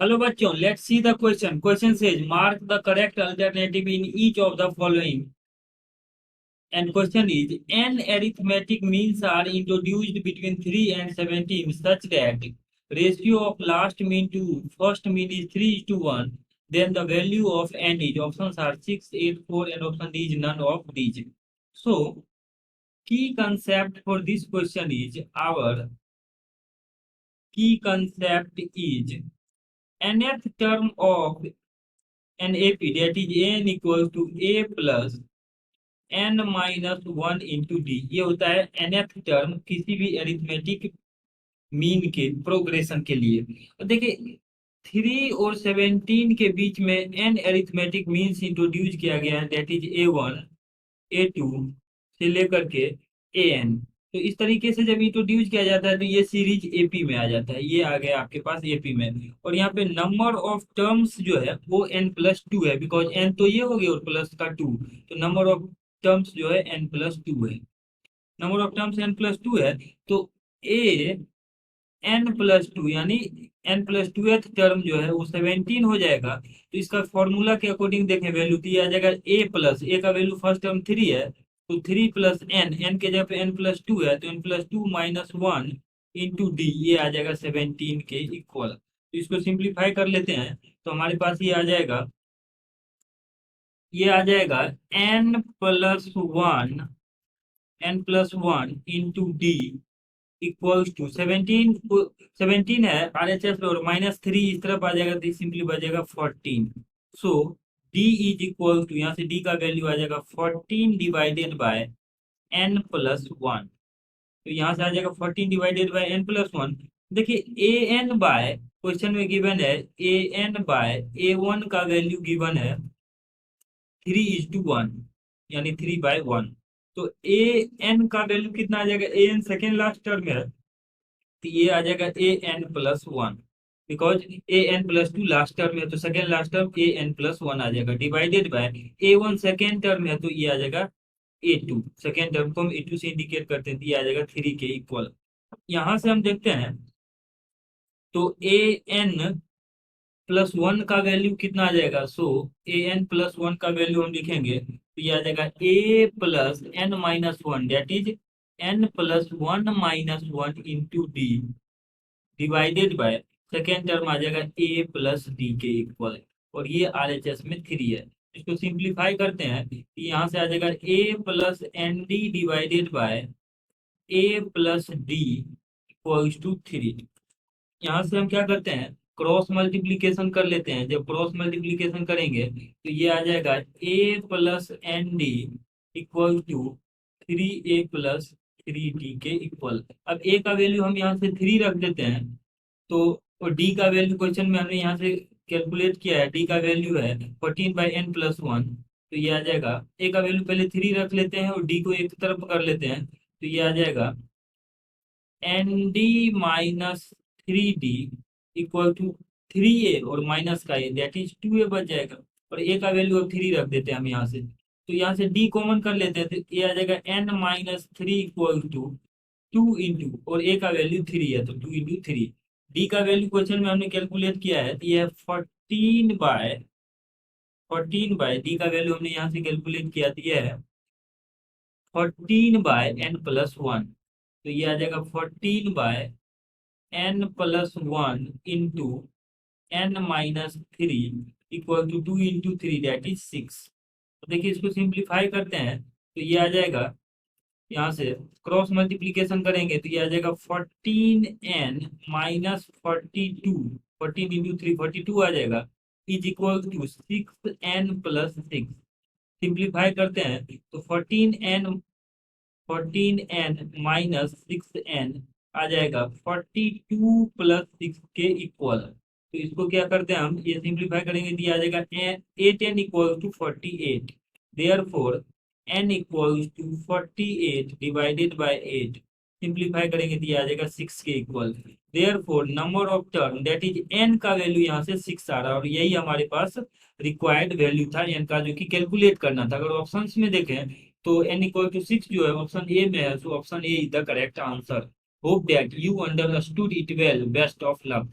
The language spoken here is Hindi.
Hello bachon, let's see the question. Question says mark the correct alternative in each of the following. And question is n arithmetic means are introduced between 3 and 17 such that ratio of last mean to first mean is 3:1. Then the value of n is options are 6, 8, 4 and option D is none of these. So key concept for this question is our key concept is nth term of an AP, that is n equals to a plus n minus one into D. ये होता है nth टर्म किसी भी अरिथमेटिक मीन के प्रोग्रेशन के लिए। और देखिए 3 और 17 के बीच में n अरिथमेटिक मीन्स इंट्रोड्यूस किया गया है, दैट इज A1 A2 से लेकर के AN। तो इस तरीके से जब इंट्रोड्यूस किया जाता है तो ये सीरीज एपी में आ जाता है, ये आ गया आपके पास एपी में। और यहाँ पे नंबर ऑफ टर्म्स जो है वो n+2 है, बिकॉज n तो ये हो गया और प्लस का 2, तो नंबर ऑफ टर्म्स जो है n+2 है। नंबर ऑफ टर्म्स n+2 है तो ए n+2 यानी n+2 टर्म जो है वो 17 हो जाएगा। तो इसका फॉर्मूला के अकॉर्डिंग देखें वैल्यू तो ये आ जाएगा ए प्लस ए का वैल्यू फर्स्ट टर्म 3 है, तो 3 प्लस एन के जगह पे n+2 है, तो n+2 माइनस 1 इंटू डी, ये आ जाएगा 17 के इक्वल। तो इसको सिंप्लीफाई कर लेते हैं तो हमारे पास ये आ जाएगा n+1 into D equals to 17 है आरएचएस में, और -3 इस तरफ आ जाएगा तो सिंपली बचेगा 14। सो डी इज इक्वल टू, यहाँ से डी का वैल्यू आ जाएगा 14 डिवाइडेड बाय n+1। तो यहाँ से आ जाएगा 14 डिवाइडेड बाय n+1। देखिए ए एन बाय क्वेश्चन में गिवन है ए एन बाय A1 का वैल्यू गिवन है 3:1 यानी 3/1। तो ए एन का वैल्यू कितना आ जाएगा, A N second last term है तो ये आ जाएगा an+1, because an+2 last term है तो सेकेंड लास्ट टर्म an+1 आ जाएगा, divided by A1 second term है तो ये आ जाएगा A2, सेकेंड टर्म को हम A2 से इंडिकेट करते हैं तो ये आ जाएगा 3 के इक्वल। यहां से हम देखते हैं तो an+1 का वैल्यू कितना आ जाएगा। सो an+1 का वैल्यू हम लिखेंगे तो ये आ जाएगा a+n-1, that is n+1 - 1 into D divided by second term आ जाएगा a प्लस डी के इक्वल, और ये आरएचएस में 3 है। इसको सिंप्लीफाई करते हैं तो यहाँ से आ जाएगा a+nd divided by a+d equals to 3। यहाँ से हम क्या करते हैं क्रॉस मल्टीप्लीकेशन कर लेते हैं। जब क्रॉस मल्टीप्लीकेशन करेंगे तो ये आ जाएगा a+nd इक्वल टू 3a+3d के इक्वल। अब a का वैल्यू हम यहाँ से 3 रख देते हैं, तो और डी का वैल्यू क्वेश्चन में हमने यहाँ से कैलकुलेट किया है, डी का वैल्यू है 14/n+1। तो ये आ जाएगा ए का वैल्यू पहले 3 रख लेते हैं और डी को एक तरफ कर लेते हैं तो ये आ जाएगा nd-3d इक्वल टू 3a और माइनस का ए दैट इज 2a बच जाएगा, और ए का वैल्यू अब 3 रख देते हैं हम यहाँ से, तो यहाँ से डी कॉमन कर लेते हैं तो ये आ जाएगा n-3 इक्वल टू 2 इंटू, और ए का वैल्यू 3 है तो 2 इंटू 3। डी का वैल्यू क्वेश्चन में हमने कैलकुलेट किया है तो ये है 14/14 डी का वैल्यू हमने यहाँ से कैलकुलेट किया तो ये है 14/n+1। तो ये आ जाएगा 14/n+1 into n-3 equal to 2 into 3 that is 6। तो देखिए इसको सिंप्लीफाई करते हैं तो ये आ जाएगा, यहाँ से क्रॉस मल्टीप्लीकेशन करेंगे तो ये आ जाएगा 14n-42, 14 इंटू 3 42 आ जाएगा, is equal to 6n+6। Simplify करते हैं तो 14n-6n आ जाएगा 42+6 के इक्वल। तो इसको क्या करते हैं हम, ये सिंप्लीफाई करेंगे तो ये आ जाएगा 8n equal to 48। Therefore n equal to 48 divided by 8, simplify करेंगे तो ये आ जाएगा 6 के equal. Therefore number of term that is n का वैल्यू यहाँ से 6 आ रहा है, और यही हमारे पास रिक्वायर्ड वैल्यू था n का, जो कि कैलकुलेट करना था। अगर ऑप्शंस में देखें तो n इक्वल टू 6 जो है ऑप्शन ए में है, so option A is the correct answer. Hope that you understood it well. Best of luck.